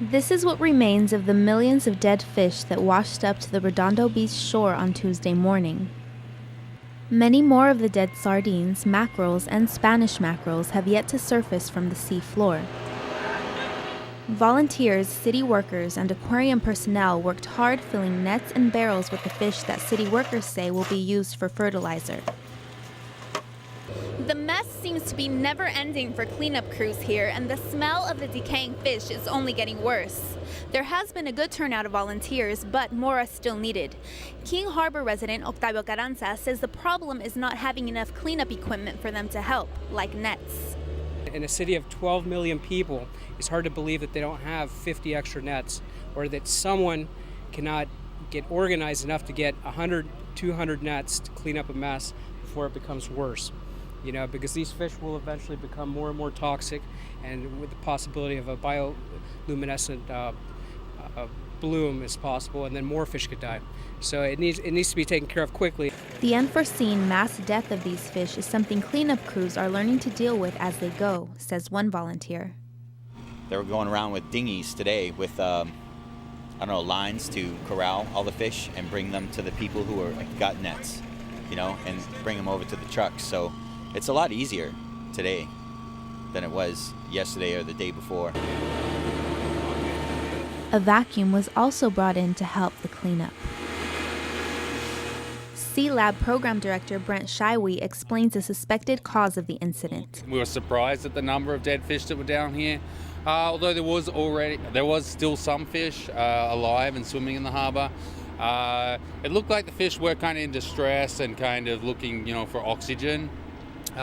This is what remains of the millions of dead fish that washed up to the Redondo Beach shore on Tuesday morning. Many more of the dead sardines, mackerels, and Spanish mackerels have yet to surface from the sea floor. Volunteers, city workers, and aquarium personnel worked hard filling nets and barrels with the fish that city workers say will be used for fertilizer. The mess seems to be never-ending for cleanup crews here, and the smell of the decaying fish is only getting worse. There has been a good turnout of volunteers, but more are still needed. King Harbor resident Octavio Carranza says the problem is not having enough cleanup equipment for them to help, like nets. In a city of 12 million people, it's hard to believe that they don't have 50 extra nets, or that someone cannot get organized enough to get 100, 200 nets to clean up a mess before it becomes worse. Because these fish will eventually become more and more toxic, and with the possibility of a bioluminescent bloom is possible, and then more fish could die. So it needs to be taken care of quickly. The unforeseen mass death of these fish is something cleanup crews are learning to deal with as they go, says one volunteer. They were going around with dinghies today with, lines to corral all the fish and bring them to the people who got nets, and bring them over to the trucks. So it's a lot easier today than it was yesterday or the day before. A vacuum was also brought in to help the cleanup. Sea Lab Program Director Brent Shiwi explains the suspected cause of the incident. We were surprised at the number of dead fish that were down here, although there was still some fish alive and swimming in the harbour. It looked like the fish were kind of in distress and kind of looking, for oxygen.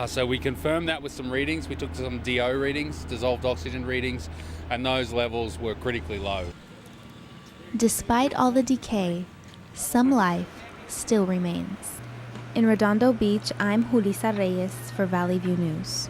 So we confirmed that with some readings. We took some DO readings, dissolved oxygen readings, and those levels were critically low. Despite all the decay, some life still remains. In Redondo Beach, I'm Julissa Reyes for Valley View News.